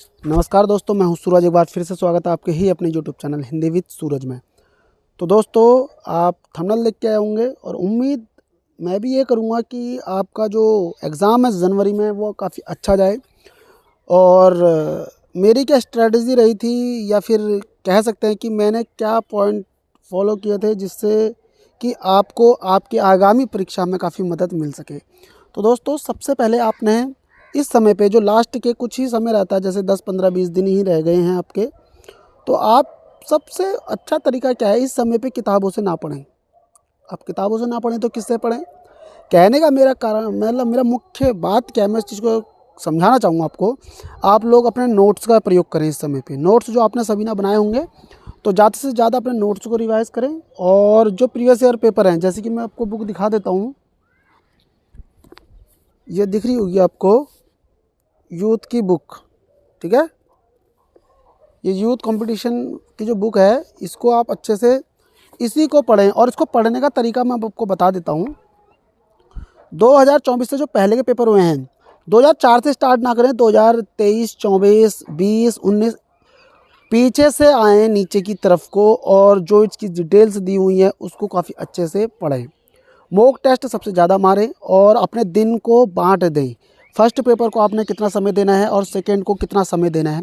नमस्कार दोस्तों, मैं हूं सूरज। एक बार फिर से स्वागत है आपके ही अपने यूट्यूब चैनल हिंदी विद सूरज में। तो दोस्तों, आप थंबनेल देख के आए होंगे और उम्मीद मैं भी ये करूंगा कि आपका जो एग्ज़ाम है जनवरी में वो काफ़ी अच्छा जाए। और मेरी क्या स्ट्रेटजी रही थी, या फिर कह सकते हैं कि मैंने क्या पॉइंट फॉलो किए थे जिससे कि आपको आपकी आगामी परीक्षा में काफ़ी मदद मिल सके। तो दोस्तों, सबसे पहले आपने इस समय पे जो लास्ट के कुछ ही समय रहता है, जैसे 10 15 20 दिन ही रह गए हैं आपके, तो आप सबसे अच्छा तरीका क्या है, इस समय पे किताबों से ना पढ़ें। आप किताबों से ना पढ़ें तो किससे पढ़ें? कहने का मेरा कारण मतलब मेरा मुख्य बात क्या है, मैं इस चीज़ को समझाना चाहूँगा आपको। आप लोग अपने नोट्स का प्रयोग करें इस समय पे। नोट्स जो आपने सभी ने बनाए होंगे, तो ज़्यादा से ज़्यादा अपने नोट्स को रिवाइज़ करें। और जो प्रीवियस ईयर पेपर हैं, जैसे कि मैं आपको बुक दिखा देता हूँ, ये दिख रही होगी आपको, यूथ की बुक, ठीक है। ये यूथ कंपटीशन की जो बुक है, इसको आप अच्छे से इसी को पढ़ें। और इसको पढ़ने का तरीका मैं आपको बता देता हूँ। 2024 से जो पहले के पेपर हुए हैं, 2004 से स्टार्ट ना करें, 2023, 24, 20, 19 पीछे से आए नीचे की तरफ को, और जो इसकी डिटेल्स दी हुई है उसको काफ़ी अच्छे से पढ़ें। मॉक टेस्ट सबसे ज़्यादा मारें और अपने दिन को बांट दें। फर्स्ट पेपर को आपने कितना समय देना है और सेकंड को कितना समय देना है,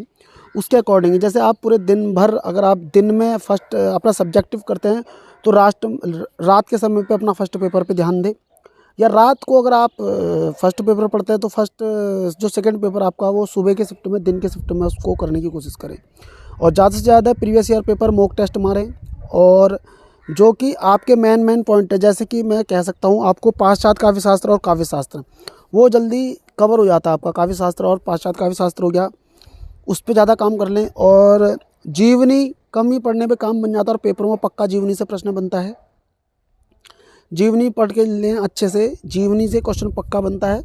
उसके अकॉर्डिंग। जैसे आप पूरे दिन भर अगर आप दिन में फर्स्ट अपना सब्जेक्टिव करते हैं, तो रात के समय पे अपना फर्स्ट पेपर पे ध्यान दें। या रात को अगर आप फर्स्ट पेपर पढ़ते हैं, तो फर्स्ट जो सेकंड पेपर आपका वो सुबह के शिफ्ट में, दिन के शिफ्ट में उसको करने की कोशिश करें। और ज़्यादा से ज़्यादा previous year paper mock test मारें। और जो कि आपके मेन पॉइंट है, जैसे कि मैं कह सकता हूँ आपको पाश्चात्य काव्यशास्त्र और काव्यशास्त्र, वो जल्दी कवर हो जाता है आपका। काव्यशास्त्र और पाश्चात्य काव्यशास्त्र हो गया, उस पर ज़्यादा काम कर लें। और जीवनी कम ही पढ़ने पे काम बन जाता है, और पेपरों में पक्का जीवनी से प्रश्न बनता है। जीवनी पढ़ के लें अच्छे से, जीवनी से क्वेश्चन पक्का बनता है।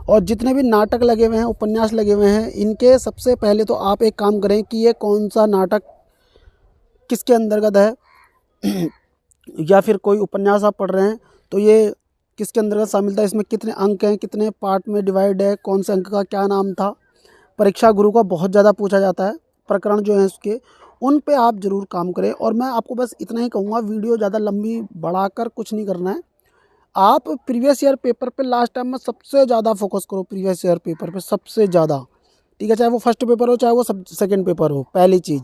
और जितने भी नाटक लगे हुए हैं, उपन्यास लगे हुए हैं, इनके सबसे पहले तो आप एक काम करें कि ये कौन सा नाटक किसके अंतर्गत है या फिर कोई उपन्यास आप पढ़ रहे हैं तो ये किसके अंतर्गत शामिल था, इसमें कितने अंक हैं, कितने पार्ट में डिवाइड है, कौन से अंक का क्या नाम था। परीक्षा गुरु का बहुत ज़्यादा पूछा जाता है, प्रकरण जो हैं उसके, उन पे आप ज़रूर काम करें। और मैं आपको बस इतना ही कहूँगा, वीडियो ज़्यादा लंबी बढ़ाकर कुछ नहीं करना है। आप प्रीवियस ईयर पेपर पे लास्ट टाइम में सबसे ज़्यादा फोकस करो, प्रीवियस ईयर पेपर पे सबसे ज़्यादा, ठीक है। चाहे वो फर्स्ट पेपर हो, चाहे वो सेकंड पेपर हो, पहली चीज़।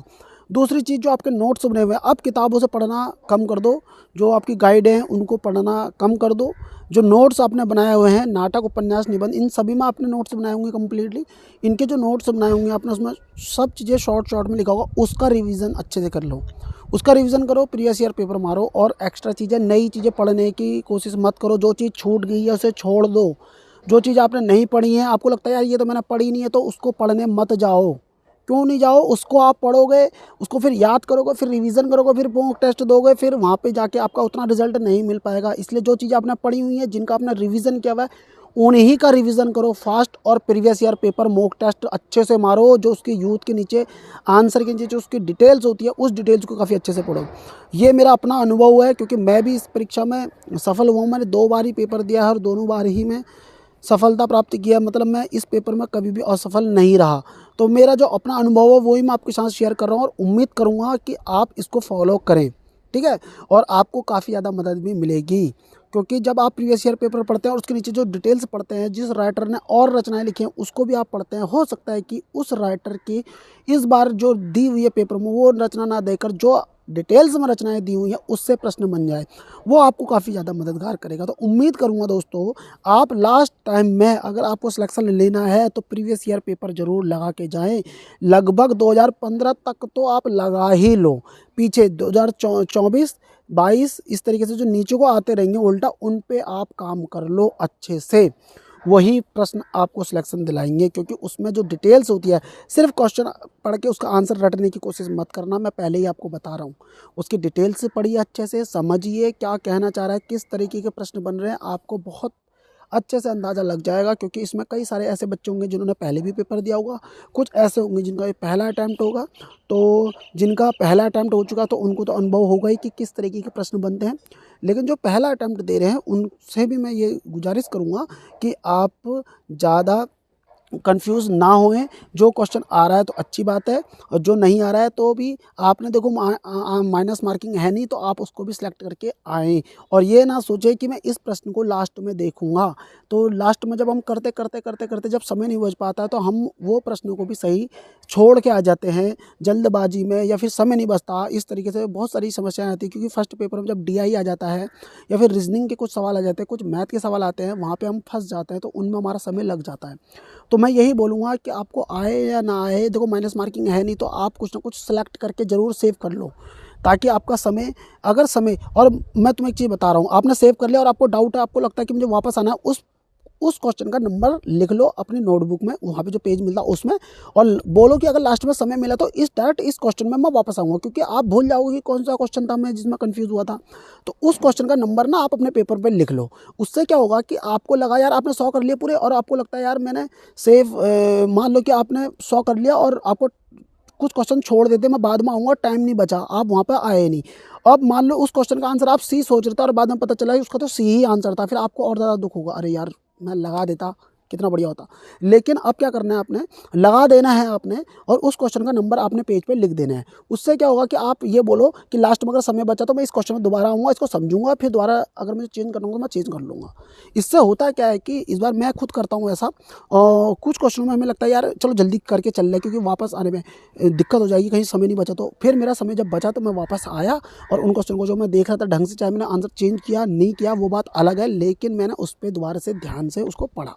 दूसरी चीज़, जो आपके नोट्स बने हुए हैं, अब किताबों से पढ़ना कम कर दो। जो आपकी गाइड हैं उनको पढ़ना कम कर दो। जो नोट्स आपने बनाए हुए हैं, नाटक, उपन्यास, निबंध, इन सभी में आपने नोट्स बनाए होंगे कम्प्लीटली। इनके जो नोट्स बनाए होंगे आपने, उसमें सब चीज़ें शॉर्ट शॉर्ट में लिखा होगा, उसका रिवीजन अच्छे से कर लो। उसका रिवीजन करो, प्रीवियस ईयर पेपर मारो। और एक्स्ट्रा चीज़ें, नई चीज़ें पढ़ने की कोशिश मत करो। जो चीज़ छूट गई है उसे छोड़ दो। जो चीज़ आपने नहीं पढ़ी है, आपको लगता है यार ये तो मैंने पढ़ी नहीं है, तो उसको पढ़ने मत जाओ। क्यों नहीं जाओ? उसको आप पढ़ोगे, उसको फिर याद करोगे, फिर रिवीजन करोगे, फिर मॉक टेस्ट दोगे, फिर वहाँ पे जाके आपका उतना रिजल्ट नहीं मिल पाएगा। इसलिए जो चीज़ आपने पढ़ी हुई है, जिनका आपने रिवीजन किया हुआ है, उन्हीं का रिवीजन करो फास्ट। और previous year paper mock test अच्छे से मारो। जो उसके यूथ के नीचे, आंसर के नीचे जो उसकी डिटेल्स होती है, उस डिटेल्स को काफ़ी अच्छे से पढ़ो। ये मेरा अपना अनुभव है, क्योंकि मैं भी इस परीक्षा में सफल हुआ हूँ। मैंने 2 बार ही पेपर दिया है और दोनों बार ही मैं सफलता प्राप्त किया। मतलब मैं इस पेपर में कभी भी असफल नहीं रहा। तो मेरा जो अपना अनुभव है वही मैं आपके साथ शेयर कर रहा हूँ, और उम्मीद करूँगा कि आप इसको फॉलो करें, ठीक है। और आपको काफ़ी ज़्यादा मदद भी मिलेगी, क्योंकि जब आप प्रीवियस ईयर पेपर पढ़ते हैं और उसके नीचे जो डिटेल्स पढ़ते हैं, जिस राइटर ने और रचनाएं लिखी हैं उसको भी आप पढ़ते हैं, हो सकता है कि उस राइटर की इस बार जो दी हुई है पेपर में, वो रचना ना देकर जो डिटेल्स में रचनाएं दी हुई हैं उससे प्रश्न बन जाए, वो आपको काफ़ी ज़्यादा मददगार करेगा। तो उम्मीद करूँगा दोस्तों, आप लास्ट टाइम में अगर आपको सिलेक्शन लेना है तो प्रीवियस ईयर पेपर ज़रूर लगा के जाएं। लगभग 2015 तक तो आप लगा ही लो। पीछे 2024, 22 इस तरीके से जो नीचे को आते रहेंगे उल्टा, उन पे आप काम कर लो अच्छे से। वही प्रश्न आपको सिलेक्शन दिलाएंगे, क्योंकि उसमें जो डिटेल्स होती है, सिर्फ क्वेश्चन पढ़ के उसका आंसर रटने की कोशिश मत करना। मैं पहले ही आपको बता रहा हूँ, उसकी डिटेल्स पढ़िए, अच्छे से समझिए क्या कहना चाह रहा है, किस तरीके के प्रश्न बन रहे हैं, आपको बहुत अच्छे से अंदाज़ा लग जाएगा। क्योंकि इसमें कई सारे ऐसे बच्चे होंगे जिन्होंने पहले भी पेपर दिया होगा, कुछ ऐसे होंगे जिनका ये पहला अटैम्प्ट होगा। तो जिनका पहला अटैम्प्ट हो चुका तो उनको तो अनुभव होगा ही कि किस तरीके के प्रश्न बनते हैं। लेकिन जो पहला अटैम्प्ट दे रहे हैं उनसे भी मैं ये गुजारिश करूँगा कि आप ज़्यादा कंफ्यूज ना होएं। जो क्वेश्चन आ रहा है तो अच्छी बात है, और जो नहीं आ रहा है तो भी आपने देखो माइनस मार्किंग है नहीं, तो आप उसको भी सिलेक्ट करके आएँ। और ये ना सोचें कि मैं इस प्रश्न को लास्ट में देखूंगा, तो लास्ट में जब हम करते करते करते करते जब समय नहीं बच पाता तो हम वो प्रश्नों को भी सही छोड़ के आ जाते हैं जल्दबाजी में, या फिर समय नहीं बचता। इस तरीके से बहुत सारी समस्याएं आती हैं, क्योंकि फर्स्ट पेपर में जब DI आ जाता है या फिर रीजनिंग के कुछ सवाल आ जाते हैं, कुछ मैथ के सवाल आते हैं, वहाँ पे हम फंस जाते हैं, तो उनमें हमारा समय लग जाता है। तो मैं यही बोलूँगा कि आपको आए या ना आए, देखो माइनस मार्किंग है नहीं, तो आप कुछ ना कुछ सेलेक्ट करके ज़रूर सेव कर लो, ताकि आपका समय, अगर समय, और मैं तुम्हें एक चीज़ बता रहा हूँ, आपने सेव कर लिया और आपको डाउट है, आपको लगता है कि मुझे वापस आना है, उस क्वेश्चन का नंबर लिख लो अपनी नोटबुक में, वहाँ पे जो पेज मिलता है उसमें, और बोलो कि अगर लास्ट में समय मिला तो डायरेक्ट इस क्वेश्चन में मैं वापस आऊँगा, क्योंकि आप भूल जाओगे कि कौन सा क्वेश्चन था मैं जिसमें कंफ्यूज हुआ था। तो उस क्वेश्चन का नंबर ना आप अपने पेपर पे लिख लो। उससे क्या होगा कि आपको लगा यार आपने 100 कर लिए पूरे, और आपको लगता है यार मैंने सेव, मान लो कि आपने 100 कर लिया और आपको कुछ क्वेश्चन छोड़ देते, मैं बाद में आऊँगा, टाइम नहीं बचा, आप वहाँ पे आए नहीं। अब मान लो उस क्वेश्चन का आंसर आप सी सोच रहे थे और बाद में पता चला कि उसका तो सी ही आंसर था, फिर आपको और ज़्यादा दुख होगा, अरे यार मैं लगा देता, कितना बढ़िया होता। लेकिन अब क्या करना है आपने, लगा देना है आपने, और उस क्वेश्चन का नंबर आपने पेज पे लिख देना है। उससे क्या होगा कि आप ये बोलो कि लास्ट में अगर समय बचा तो मैं इस क्वेश्चन में दोबारा आऊँगा, इसको समझूंगा, फिर दोबारा अगर मुझे चेंज करना होगा मैं चेंज कर लूँगा। इससे होता क्या है कि इस बार मैं खुद करता हूँ ऐसा, और कुछ क्वेश्चनों में हमें लगता है यार चलो जल्दी करके चल रहे, क्योंकि वापस आने में दिक्कत हो जाएगी, कहीं समय नहीं बचा, तो फिर मेरा समय जब बचा तो मैं वापस आया, और उन क्वेश्चन को जो मैं देख रहा था ढंग से, चाहे मैंने आंसर चेंज किया नहीं किया वो बात अलग है, लेकिन मैंने उस पर दोबारा से ध्यान से उसको पढ़ा।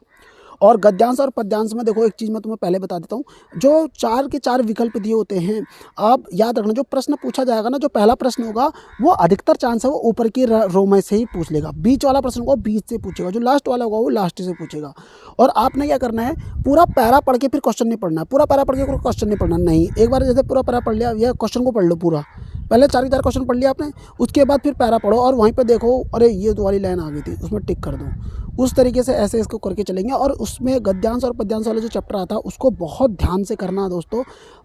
और गद्यांश और पद्यांश में देखो एक चीज़ मैं तुम्हें पहले बता देता हूँ, जो 4 के 4 विकल्प दिए होते हैं, आप याद रखना, जो प्रश्न पूछा जाएगा ना, जो पहला प्रश्न होगा वो अधिकतर चांस है वो ऊपर की रो में से ही पूछ लेगा, बीच वाला प्रश्न को बीच से पूछेगा, जो लास्ट वाला होगा वो लास्ट से पूछेगा। और आपने क्या करना है, पूरा पैरा पढ़ के फिर क्वेश्चन नहीं पढ़ना, पूरा पैरा पढ़ के क्वेश्चन नहीं पढ़ना, नहीं, एक बार जैसे पूरा पैरा पढ़ लिया, यह क्वेश्चन को पढ़ लो पूरा, पहले 4 के 4 क्वेश्चन पढ़ लिया आपने, उसके बाद फिर पैरा पढ़ो और वहीं पे देखो अरे ये तो वाली लाइन आ गई थी, उसमें टिक कर दो। उस तरीके से ऐसे इसको करके चलेंगे। और उसमें गद्यांश और पद्यांश वाला जो चैप्टर आता है उसको बहुत ध्यान से करना है दोस्तों।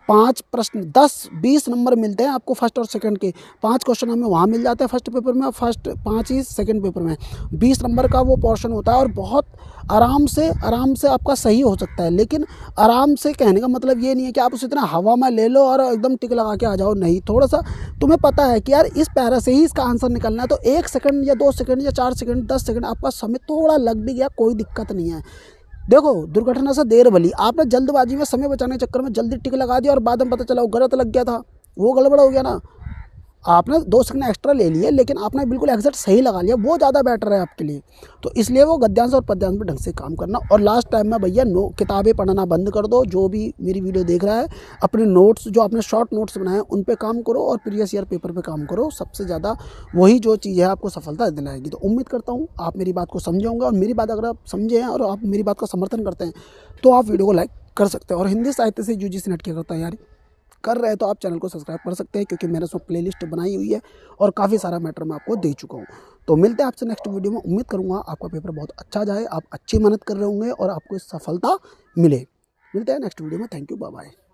5 प्रश्न 10-20 नंबर मिलते हैं आपको फर्स्ट और सेकंड के, 5 क्वेश्चन हमें वहाँ मिल जाते हैं फर्स्ट पेपर में, फर्स्ट 5 ही सेकंड पेपर में, 20 नंबर का वो पोर्शन होता है, और बहुत आराम से आपका सही हो सकता है। लेकिन आराम से कहने का मतलब ये नहीं है कि आप उसे इतना हवा में ले लो और एकदम टिक लगा के आ जाओ, नहीं, थोड़ा सा तुम्हें पता है कि यार इस पैरा से ही इसका आंसर निकलना है, तो 1 सेकंड या 2 सेकंड या 4 सेकंड 10 सेकंड आपका समय थोड़ा लग भी गया, कोई दिक्कत नहीं है। देखो दुर्घटना से देर भली, आपने जल्दबाजी में समय बचाने के चक्कर में जल्दी टिक लगा दिया और बाद में पता चला वो गलत लग गया था, वो गड़बड़ हो गया ना। आपने 2 सेकंड एक्स्ट्रा ले लिए, लेकिन आपने बिल्कुल एग्जैक्ट सही लगा लिया, वो ज़्यादा बेटर है आपके लिए। तो इसलिए वो गद्यांश और पद्यांश में ढंग से काम करना। और लास्ट टाइम में भैया किताबें पढ़ना बंद कर दो, जो भी मेरी वीडियो देख रहा है अपने नोट्स, जो आपने शॉर्ट नोट्स बनाए हैं उन पे काम करो, और प्रीवियस ईयर पेपर पे काम करो, सबसे ज़्यादा वही जो चीज़ है आपको सफलता दिलाएगी। तो उम्मीद करता हूँ आप मेरी बात को समझे होंगे, और मेरी बात अगर आप समझे हैं और आप मेरी बात का समर्थन करते हैं तो आप वीडियो को लाइक कर सकते हैं। और हिंदी साहित्य से UGC नेट की अगर तैयारी कर रहे हैं तो आप चैनल को सब्सक्राइब कर सकते हैं, क्योंकि मैंने उसमें प्लेलिस्ट बनाई हुई है और काफ़ी सारा मैटर मैं आपको दे चुका हूँ। तो मिलते हैं आपसे नेक्स्ट वीडियो में। उम्मीद करूँगा आपका पेपर बहुत अच्छा जाए, आप अच्छी मेहनत कर रहे होंगे और आपको सफलता मिले। मिलते हैं नेक्स्ट वीडियो में। Thank you, bye bye.